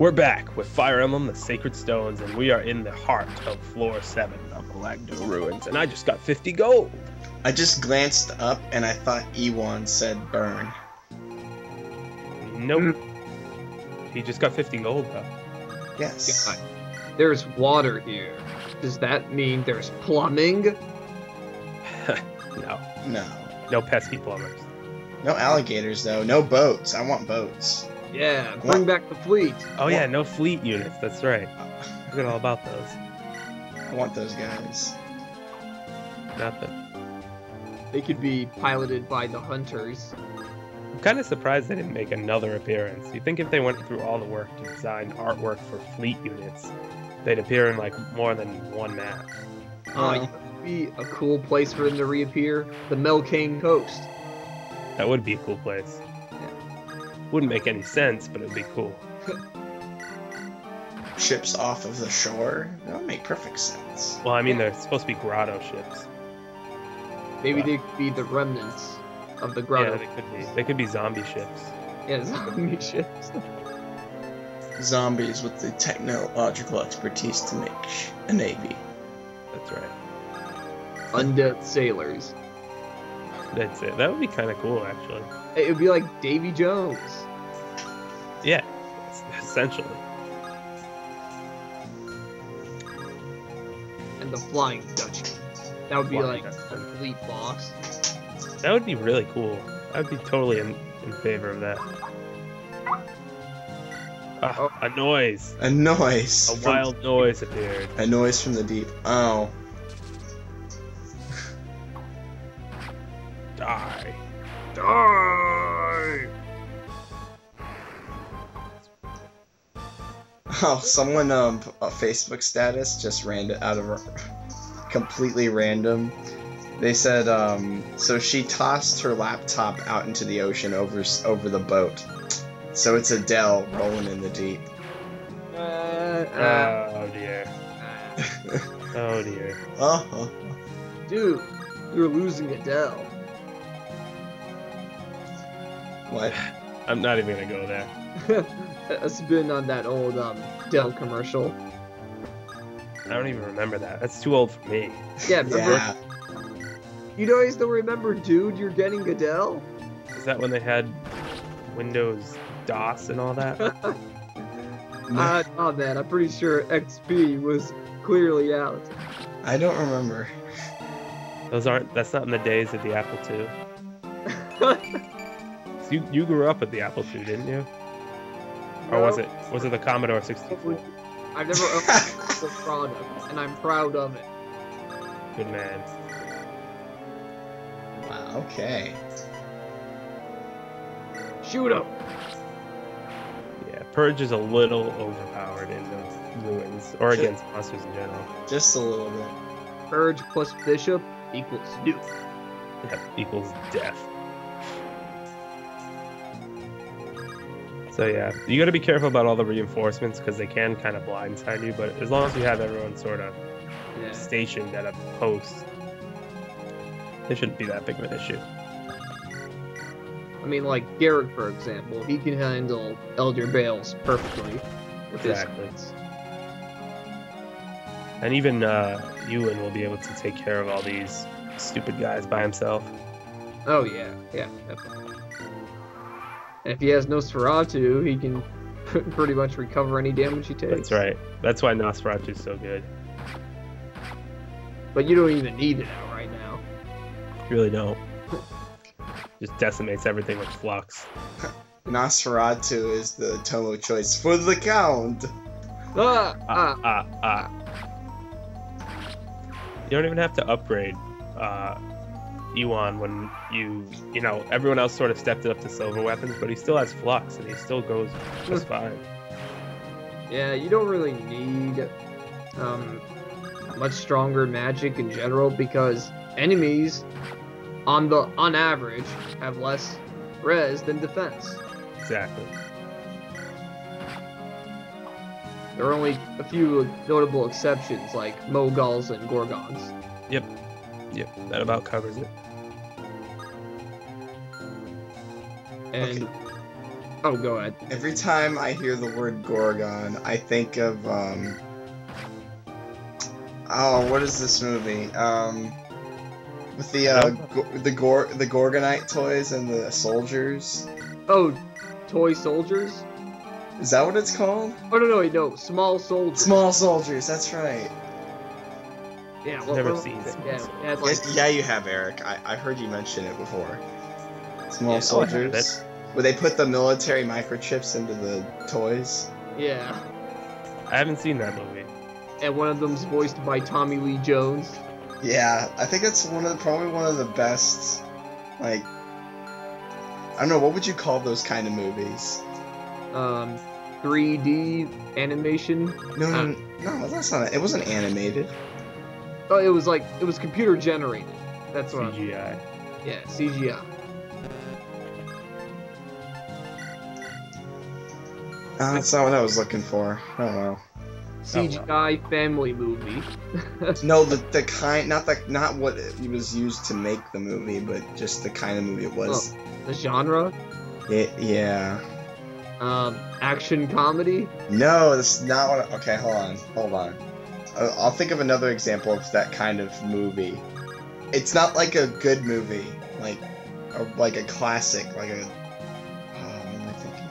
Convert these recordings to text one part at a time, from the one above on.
We're back with Fire Emblem, the Sacred Stones, and we are in the heart of Floor 7 of the Lagdou Ruins, and I just got 50 gold! I just glanced up and I thought Ewan said burn. Nope. He just got 50 gold, though. Yes. God. There's water here. Does that mean there's plumbing? No. No. No pesky plumbers. No alligators, though. No boats. I want boats. Yeah, bring back the fleet. Oh yeah, no fleet units, that's right. I forgot all about those. I want those guys. Nothing. They could be piloted by the hunters. I'm kind of surprised they didn't make another appearance. You'd think if they went through all the work to design artwork for fleet units, they'd appear in like more than one map. You know, it'd be a cool place for them to reappear. The Melkane Coast. That would be a cool place. Wouldn't make any sense, but it'd be cool. Ships off of the shore? That would make perfect sense. Well, I mean, they're supposed to be grotto ships. Maybe they could be the remnants of the grotto. Yeah, they could be. They could be zombie ships. Yeah, zombie ships. Zombies with the technological expertise to make a navy. That's right. Undead sailors. That's it. That would be kind of cool, actually. It would be like Davy Jones. Yeah, essentially. And the Flying Dutchman. That would be Flying like a Dutchman. complete boss. That would be really cool. I'd be totally in favor of that. A noise. A noise. A wild noise appeared. A noise from the deep. Oh. Die. Die! Oh, someone a Facebook status just ran out of completely random. They said so she tossed her laptop out into the ocean over the boat. So it's Adele rolling in the deep. Oh dear. Oh dear. Oh. Dude, you're losing Adele. What? I'm not even gonna go there. It's been on that old Dell commercial. I don't even remember that. That's too old for me. Yeah, remember? Yeah. You guys don't remember, dude, you're getting Adele? Is that when they had Windows DOS and all that? Oh man, I'm pretty sure XP was clearly out. I don't remember. That's not in the days of the Apple II. You grew up with the Apple II, didn't you? Or was it the Commodore 64? I've never owned the product, and I'm proud of it. Good man. Wow, okay. Shoot him! Yeah, Purge is a little overpowered in the ruins, or against monsters in general. Just a little bit. Purge plus Bishop equals Duke. Yeah, equals death. So yeah, you gotta be careful about all the reinforcements because they can kind of blindside you, but as long as you have everyone sort of stationed at a post, it shouldn't be that big of an issue. I mean, like Garrick, for example, he can handle Elder Bales perfectly. With Exactly. his And even Ewan will be able to take care of all these stupid guys by himself. Oh yeah, definitely. And if he has Nosferatu, he can pretty much recover any damage he takes. That's right. That's why Nosferatu is so good. But you don't even need it out right now. You really don't. Just decimates everything with flux. Nosferatu is the Tomo choice for the count. You don't even have to upgrade Ewan when you know, everyone else sort of stepped it up to silver weapons, but he still has flux and he still goes just fine. Yeah, you don't really need much stronger magic in general because enemies on average have less res than defense. Exactly. There are only a few notable exceptions like Moguls and Gorgons. Yep, that about covers it. And Oh, go ahead. Every time I hear the word Gorgon, I think of oh, what is this movie? With the the Gorgonite toys and the soldiers. Oh, Toy Soldiers? Is that what it's called? Oh, no, Small Soldiers. Small Soldiers, that's right. Yeah, well, Never seen yeah, like, Yeah, you have, Eric. I heard you mention it before. Small Yeah, Soldiers. Where they put the military microchips into the toys. yeah. I haven't seen that movie. And one of them's voiced by Tommy Lee Jones. Yeah, I think it's probably one of the best, like, I don't know, what would you call those kind of movies? 3D animation. No, that's not it. It wasn't animated. Oh, it was computer generated. That's what. CGI. Yeah, CGI. That's not what I was looking for. I don't know. CGI family movie. No, the kind, not what it was used to make the movie, but just the kind of movie it was. Oh, the genre? Yeah. Action comedy? No, that's not what. Okay, hold on. I'll think of another example of that kind of movie. It's not like a good movie, like a classic, like a. What am I thinking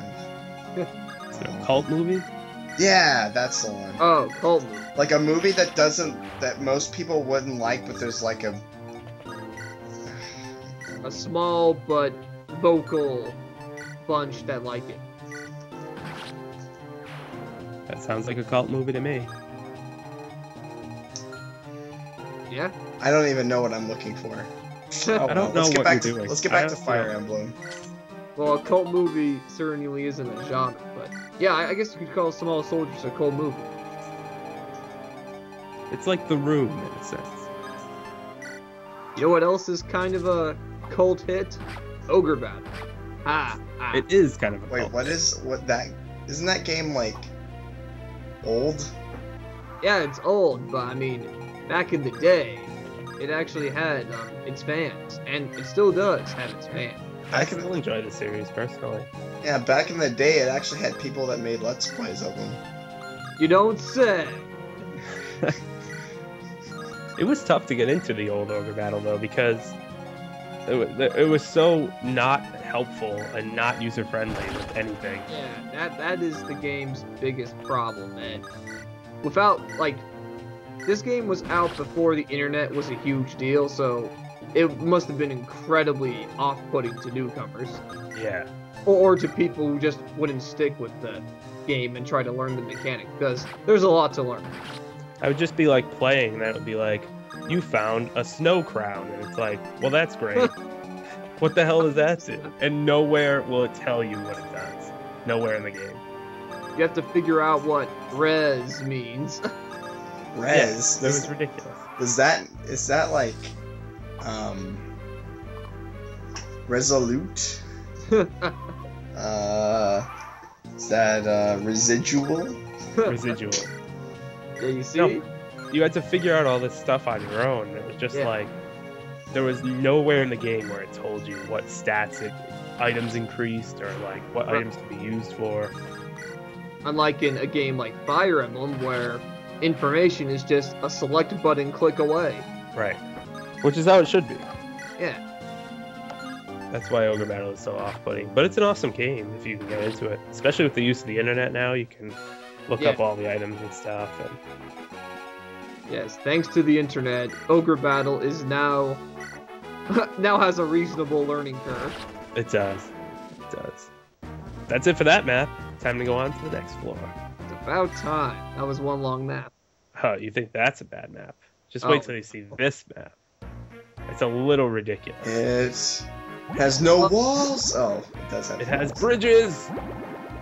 of? Is it a cult movie? Yeah, that's the one. Oh, cult movie. Like a movie that most people wouldn't like, but there's like a small but vocal bunch that like it. That sounds like a cult movie to me. Yeah? I don't even know what I'm looking for. I don't know what you're doing. Let's get back to Fire Emblem. Well, a cult movie certainly isn't a genre, but yeah, I guess you could call Small Soldiers a cult movie. It's like The Room in a sense. You know what else is kind of a cult hit? Ogre Battle. It is kind of a Wait, cult. isn't that game like old? Yeah, it's old, but I mean, back in the day, it actually had its fans, and it still does have its fans. I still enjoy the series personally. Yeah, back in the day, it actually had people that made Let's Plays of them. You don't say. It was tough to get into the old Ogre Battle though, because it was so not helpful and not user friendly with anything. Yeah, that is the game's biggest problem, man. Without, like, this game was out before the internet was a huge deal, so it must have been incredibly off-putting to newcomers. Yeah. Or to people who just wouldn't stick with the game and try to learn the mechanic, because there's a lot to learn. I would just be like playing, and that would be like, you found a snow crown, and it's like, well, that's great. What the hell does that do? And nowhere will it tell you what it does. Nowhere in the game. You have to figure out what res means. Res? Yeah, it was ridiculous. Is that like resolute? Is that residual? Residual. Yeah, you see? No, you had to figure out all this stuff on your own. It was just like, there was nowhere in the game where it told you what stats items increased or like what items could be used for. Unlike in a game like Fire Emblem, where information is just a select button click away. Right. Which is how it should be. Yeah. That's why Ogre Battle is so off-putting. But it's an awesome game if you can get into it. Especially with the use of the internet now, you can look up all the items and stuff. And yes, thanks to the internet, Ogre Battle is now has a reasonable learning curve. It does. It does. That's it for that map. Time to go on to the next floor. It's about time. That was one long map. Oh, you think that's a bad map? Just wait till you see this map. It's a little ridiculous. It has no walls. Oh, it does have. It has bridges.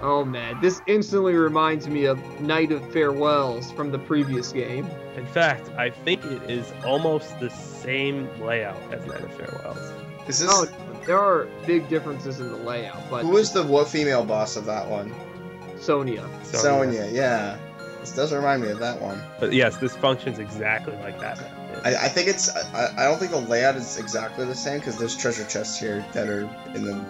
Oh man, this instantly reminds me of Night of Farewells from the previous game. In fact, I think it is almost the same layout as Night of Farewells. Is this? Oh, there are big differences in the layout, but Who is what female boss of that one? Sonia. Sonia, yeah. This does remind me of that one. But yes, this functions exactly like that map. I think it's. I don't think the layout is exactly the same because there's treasure chests here that are in the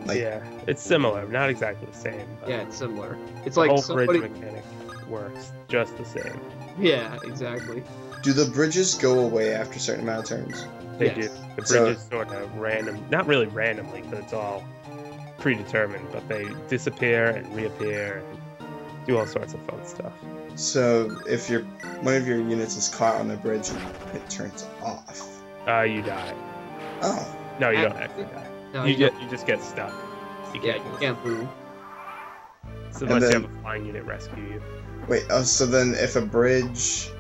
Like, Yeah, it's similar. Not exactly the same. But Yeah, it's similar. It's the like whole somebody. bridge mechanic works just the same. Yeah, exactly. do the bridges go away after a certain amount of turns? They Yes. do. The So- bridges sort of random, not really randomly, because it's all predetermined, but they disappear and reappear and do all sorts of fun stuff. So if one of your units is caught on the bridge and it turns off. You die. Oh. No, you don't actually die. No, You just get stuck. You Yeah, can't you move. can't move. So unless then- you have a flying unit rescue you. Wait, so then if a bridge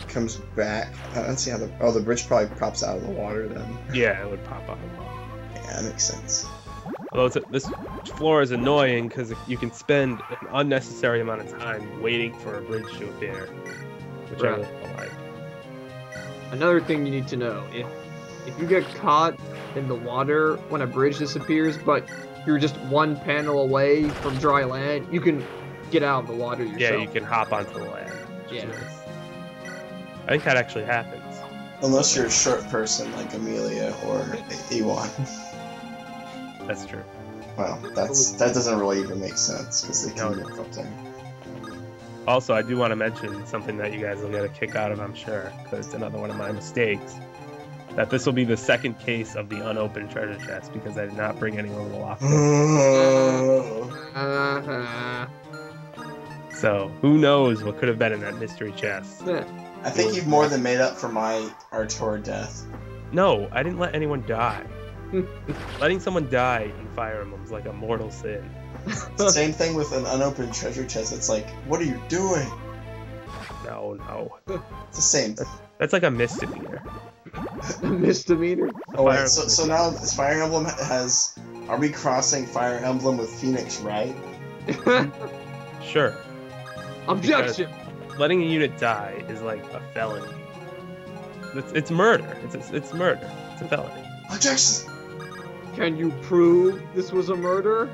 comes back, I don't see how the bridge probably pops out of the water then. Yeah, it would pop up. Yeah, that makes sense. Although this floor is annoying because you can spend an unnecessary amount of time waiting for a bridge to appear, which I Right. really don't like. Another thing you need to know, if you get caught in the water when a bridge disappears, but you're just one panel away from dry land, you can get out of the water yourself. Yeah, you can hop onto the land. Which Yeah. is nice. I think that actually happens. Unless you're a short person like Amelia or Ewan. That's true. Well, that doesn't really even make sense because they can No. walk up there. Also, I do want to mention something that you guys will get a kick out of, I'm sure, because it's another one of my mistakes. That this will be the second case of the unopened treasure chest because I did not bring any over the locker. Uh-huh. So who knows what could have been in that mystery chest? I think you've more than made up for my Artur death. No, I didn't let anyone die. Letting someone die in Fire Emblem is like a mortal sin. Same thing with an unopened treasure chest. It's like, what are you doing? No. It's the same. That's like a misdemeanor. Misdemeanor. Oh Fire wait, so Emblem. now this Fire Emblem has. Are we crossing Fire Emblem with Phoenix Wright? Sure. Objection. Letting a unit die is like a felony. It's murder. It's murder. It's a felony. Objection. Can you prove this was a murder?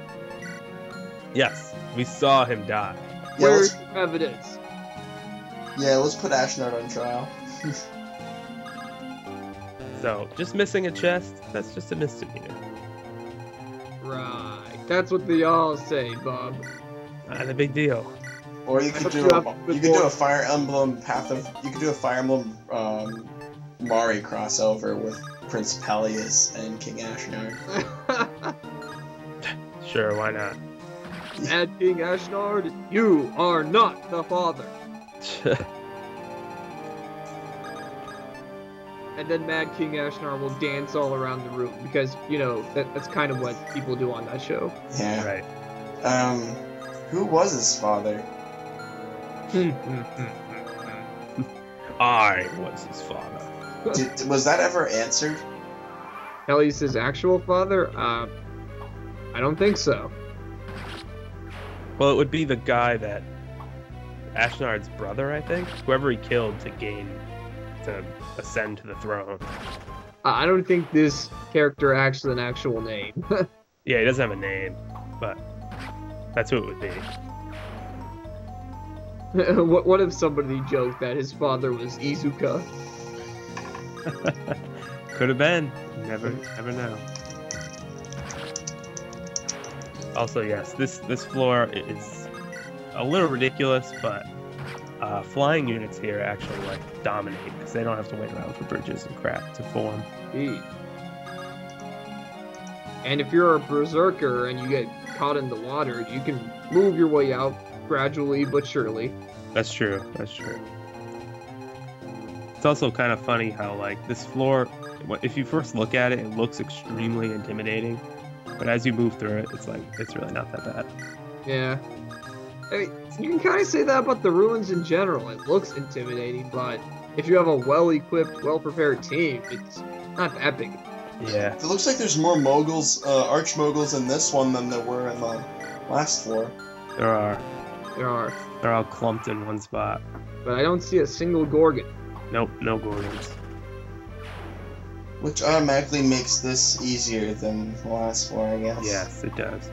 Yes, we saw him die. Yeah, Where's evidence? let's put Ashnard on trial. So just missing a chest, that's just a misdemeanor. Right. That's what they all say, Bob. Not a big deal. Or you could do You have a Fire Emblem You could do a Fire Emblem Mari crossover with Prince Peleus and King Ashnard. Sure, why not? Mad King Ashnard, you are not the father. And then Mad King Ashnard will dance all around the room because, you know, that's kind of what people do on that show. Yeah. Right. Who was his father? I was his father. Was that ever answered? Kelly's his actual father? I don't think so. Well, it would be the guy that Ashnard's brother, I think. Whoever he killed to ascend to the throne. I don't think this character has an actual name. Yeah, he doesn't have a name, but that's who it would be. What if somebody joked that his father was Izuka? Could have been. Never know. Also, yes, this floor is a little ridiculous, but flying units here actually like dominate because they don't have to wait around for bridges and crap to form. Gee. And if you're a berserker and you get caught in the water, you can move your way out gradually but surely. That's true. It's also kind of funny how like this floor, if you first look at it, it looks extremely intimidating, but as you move through it, it's really not that bad. Yeah. I mean, you can kind of say that about the ruins in general. It looks intimidating, but if you have a well-equipped, well-prepared team, it's not that big. Yeah. It looks like there's more moguls, archmoguls in this one than there were in the last floor. There are. There are. They're all clumped in one spot. But I don't see a single Gorgon. Nope, no Gorgons. Which automatically makes this easier than the last floor, I guess. Yes, it does.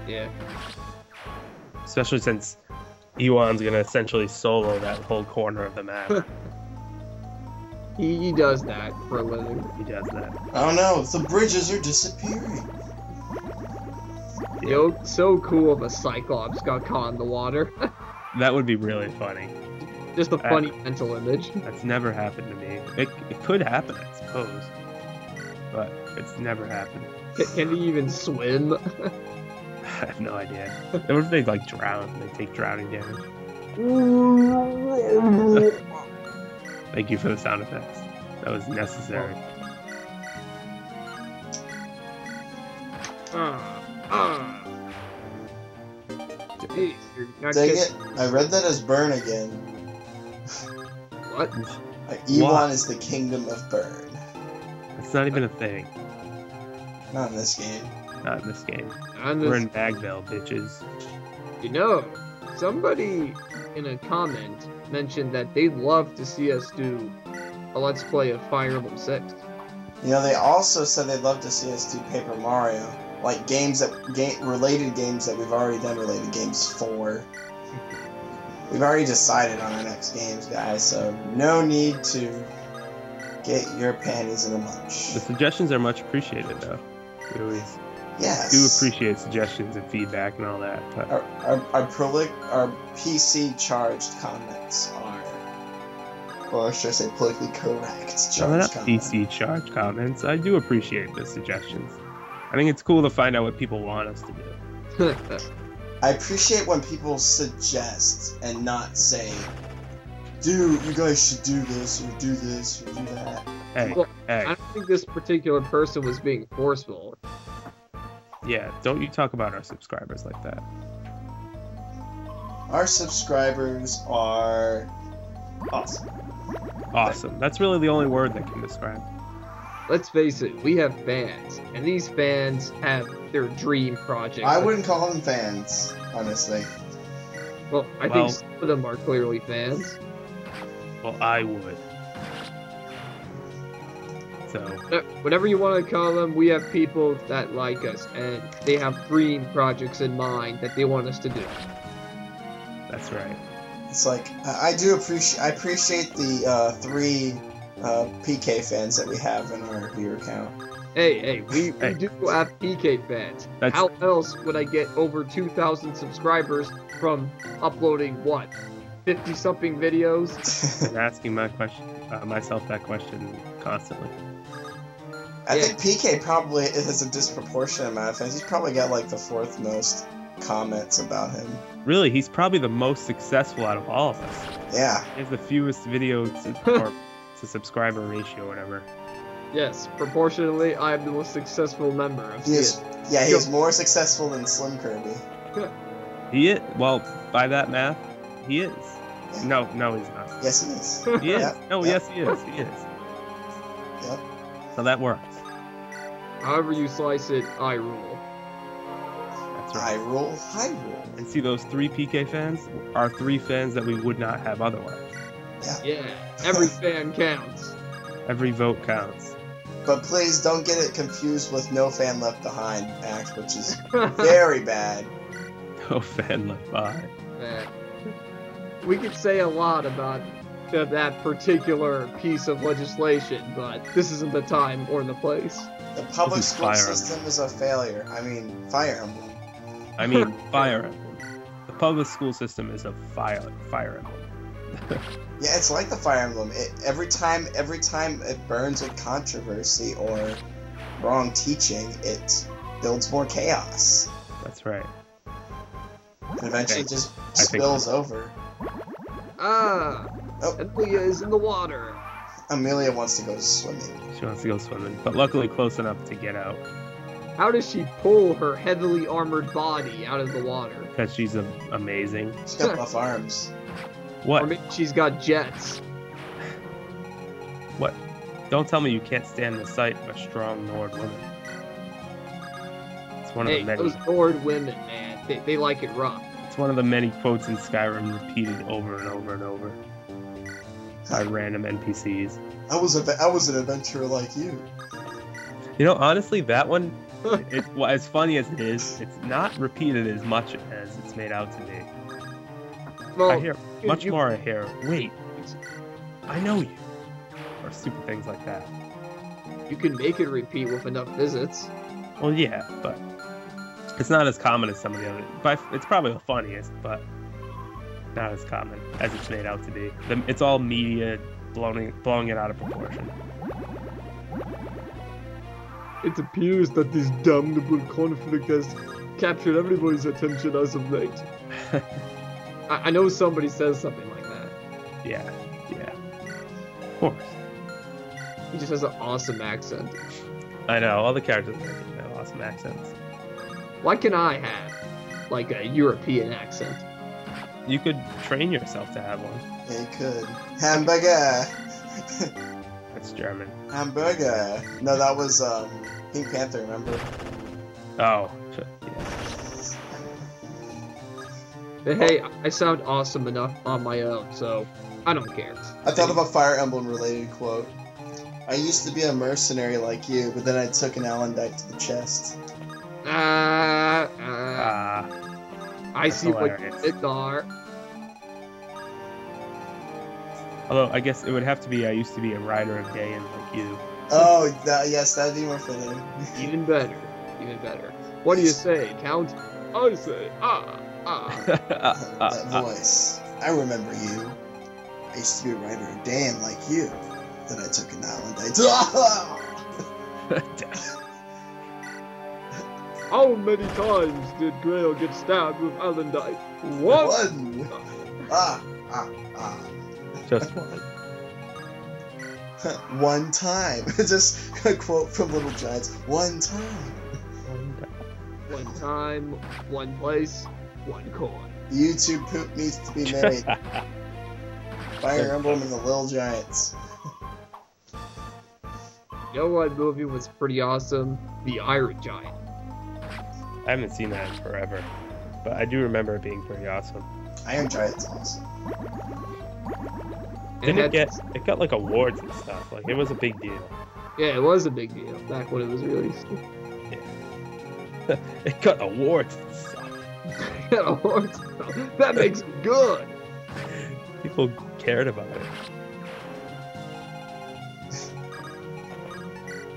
Yeah. Especially since Ewan's gonna essentially solo that whole corner of the map. He does that for a living. He does that. Oh no, the bridges are disappearing. Yo, so cool if a Cyclops got caught in the water. That would be really funny. Just a funny mental image. That's never happened to me. It could happen, I suppose, but it's never happened. Can he even swim? I have no idea. What if they like drown? They take drowning damage. Thank you for the sound effects. That was necessary. Jeez, you're not Dang kidding. it! I read that as Burn again. What? Ewon is the kingdom of Burn. It's not even a thing. Not in this game. Not in this game. On We're this, in Bagville, bitches. you know, somebody in a comment mentioned that they'd love to see us do a Let's Play of Fire Emblem 6. You know, they also said they'd love to see us do Paper Mario. Like related games that we've already done related games for. We've already decided on our next games, guys, so no need to get your panties in a bunch. The suggestions are much appreciated, though. We always do appreciate suggestions and feedback and all that. But Our PC charged comments are, or should I say politically correct charged no, they're not comments. PC charge comments. I do appreciate the suggestions. I think it's cool to find out what people want us to do. I appreciate when people suggest and not say, dude, you guys should do this, or do this, or do that. Hey, Well, hey, I don't think this particular person was being forceful. yeah, don't you talk about our subscribers like that. Our subscribers are awesome. Awesome. That's really the only word that can describe. Let's face it, we have fans, and these fans have their dream projects. I wouldn't call them fans, honestly. Well, I think some of them are clearly fans. Well, I would. So, Whatever you want to call them, we have people that like us, and they have dream projects in mind that they want us to do. that's right. It's like I appreciate the 3 PK fans that we have in our viewer count. Hey, we do have PK fans. How else would I get over 2,000 subscribers from uploading, what, 50-something videos? I'm asking myself that question constantly. I think PK probably has a disproportionate amount of fans. He's probably got like the 4th most comments about him. Really, he's probably the most successful out of all of us. Yeah. He has the fewest video to subscriber ratio, whatever. Yes, proportionally, I am the most successful member of He is more successful than Slim Kirby. He is. Well, by that math, he is. Yeah. No, he's not. Yes, he is. He is. Yep. No, Yep. yes, he is. He is. Yep. So that works. However you slice it, I rule. That's I right. rule, high rule. And see, those 3 PK fans are 3 fans that we would not have otherwise. Yeah, every fan counts. Every vote counts. But please don't get it confused with No Fan Left Behind act, which is very bad. No fan left behind. Man. We could say a lot about that particular piece of legislation, but this isn't the time or the place. The public This is school Fire system is a failure. I mean, Fire Emblem. I mean, Fire Emblem. The public school system is a Fire Emblem. Yeah, it's like the Fire Emblem. Every time it burns with controversy or wrong teaching, it builds more chaos. That's right. And eventually just I think spills over. Ah! Oh. Amelia is in the water. Amelia wants to go swimming. She wants to go swimming, but luckily close enough to get out. How does she pull her heavily armored body out of the water? Because she's amazing. She's got buff arms. What? Or maybe she's got jets. What? Don't tell me you can't stand the sight of a strong Nord woman. It's one of Hey, the many. those Nord women, man, they like it rough. It's one of the many quotes in Skyrim repeated over and over and over by random NPCs. I was an adventurer like you. You know, honestly, that one, well, as funny as it is, it's not repeated as much as it's made out to be. Well, I hear much more. I hear, wait, I know you, or stupid things like that. You can make it repeat with enough visits. Well, yeah, but It's not as common as some of the other. It's probably the funniest, but not as common as it's made out to be. It's all media blowing it out of proportion. It appears that this damnable conflict has captured everybody's attention as of late. I know somebody says something like that. Yeah. Of course. He just has an awesome accent. I know, all the characters have awesome accents. Why can I have, like, a European accent? You could train yourself to have one. Yeah, you could. Hamburger! That's German. Hamburger! No, that was Pink Panther, remember? Oh, yeah. But hey, I sound awesome enough on my own, so I don't care. I thought of a Fire Emblem related quote. I used to be a mercenary like you, but then I took an Alendite to the chest. I see what you did there. Although, I guess it would have to be I used to be a rider of Dayan like you. Oh, yes, that'd be more fitting. Even better. What do you say, Count? I say, That voice. I remember you. I used to be a rider of Dan like you. Then I took an Alendite. How many times did Grail get stabbed with Alendite? One. Just one. One time. Just a quote from Little Giants. One time. One time, one place, one coin. YouTube poop needs to be made. Fire Emblem and the Little Giants. You know what movie was pretty awesome? The Iron Giant. I haven't seen that in forever, but I do remember it being pretty awesome. Iron Giant's awesome. It got like awards and stuff. Like, it was a big deal. Yeah, it was a big deal back when it was released. Yeah. It got awards and stuff. That makes it good. People cared about it.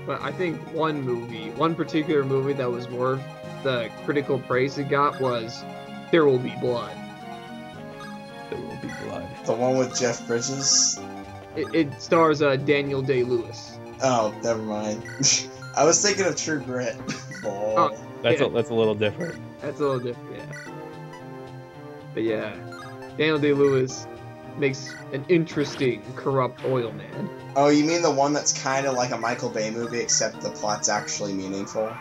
But I think one particular movie that was worth the critical praise it got was There Will Be Blood. There Will Be Blood. The one with Jeff Bridges? It stars Daniel Day-Lewis. Oh, never mind. I was thinking of True Grit. Oh, that's yeah. a little different. That's a little different, yeah. But yeah, Daniel Day-Lewis makes an interesting, corrupt oil man. Oh, you mean the one that's kind of like a Michael Bay movie, except the plot's actually meaningful?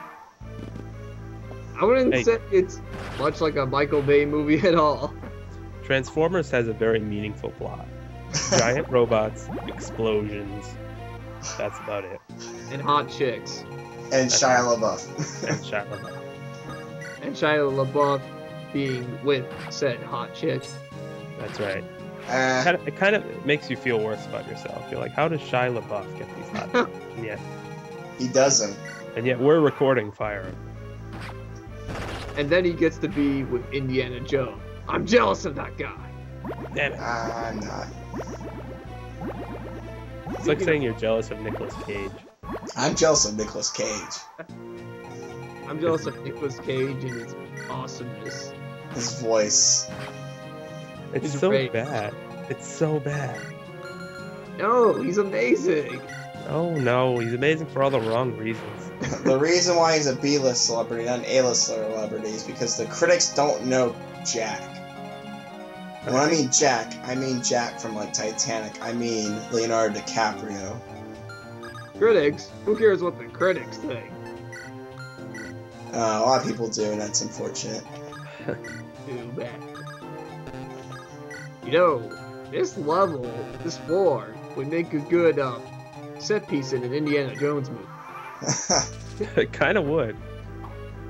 I wouldn't say it's much like a Michael Bay movie at all. Transformers has a very meaningful plot. Giant robots, explosions. That's about it. And hot chicks. And Shia LaBeouf. And Shia LaBeouf. And Shia LaBeouf being with said hot chick. That's right. It kind of makes you feel worse about yourself. You're like, how does Shia LaBeouf get these hot chicks? And yet, he doesn't. And yet we're recording Fire Emblem. And then he gets to be with Indiana Jones. I'm jealous of that guy. Damn it. I'm not. It's like saying you're jealous of Nicolas Cage. I'm jealous of Nicolas Cage. I'm jealous of Nicolas Cage and his awesomeness. His voice. It's so bad. It's so bad. No, he's amazing. Oh no, he's amazing for all the wrong reasons. The reason why he's a B-list celebrity, not an A-list celebrity, is because the critics don't know Jack. And when I mean Jack from, like, Titanic. I mean Leonardo DiCaprio. Critics? Who cares what the critics think? A lot of people do, and that's unfortunate. Too bad. You know, this level, this floor, would make a good set piece in an Indiana Jones movie. It kind of would.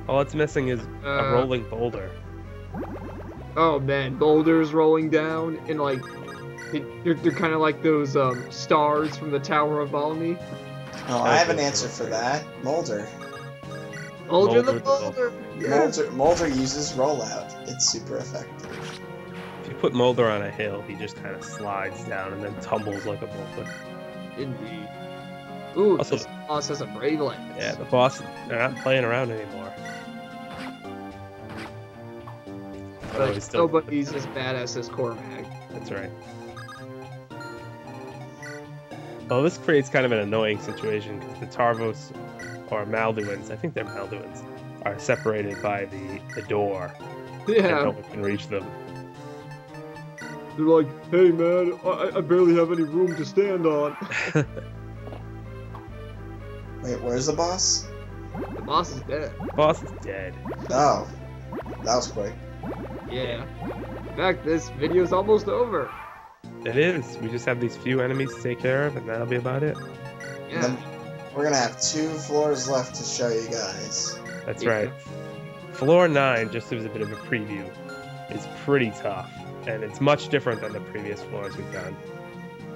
All it's missing is a rolling boulder. Oh man, boulders rolling down, and like, they're kind of like those stars from the Tower of Valmy. Oh, I have an answer for that. Mulder. Mulder the Boulder. Yeah. Mulder uses rollout. It's super effective. If you put Mulder on a hill, he just kind of slides down and then tumbles like a boulder. Indeed. Ooh, Also, this boss has a brave lance. Yeah, the boss, they're not playing around anymore. But he's still. nobody's as badass as Cormac. That's right. Well, this creates kind of an annoying situation because the Tarvos, or Malduins, I think they're Malduins, are separated by the door. And Yeah. no one can reach them. They're like, hey man, I barely have any room to stand on. Wait, where's the boss? The boss is dead. Boss is dead. Oh, that was quick. Yeah. In fact, this video's almost over. It is. We just have these few enemies to take care of, and that'll be about it. Yeah. Then we're gonna have 2 floors left to show you guys. That's Yeah. right. Floor 9, just as a bit of a preview, is pretty tough, and it's much different than the previous floors we've done.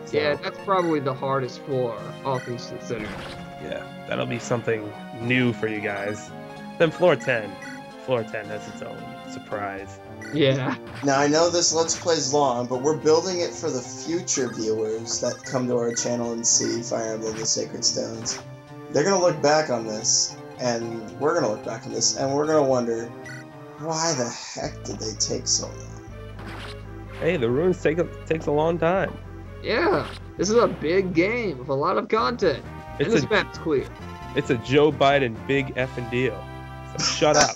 So, Yeah, that's probably the hardest floor, all things considered. yeah, that'll be something new for you guys. Then floor 10. Floor 10 has its own surprise. Yeah. Now I know this Let's Play's long, but we're building it for the future viewers that come to our channel and see Fire Emblem the Sacred Stones. They're gonna look back on this, and we're gonna look back on this, and we're gonna wonder, why the heck did they take so long? Hey, the ruins takes a long time. Yeah. This is a big game with a lot of content. And It's this a map's clear. it's a Joe Biden big effing deal. So shut up.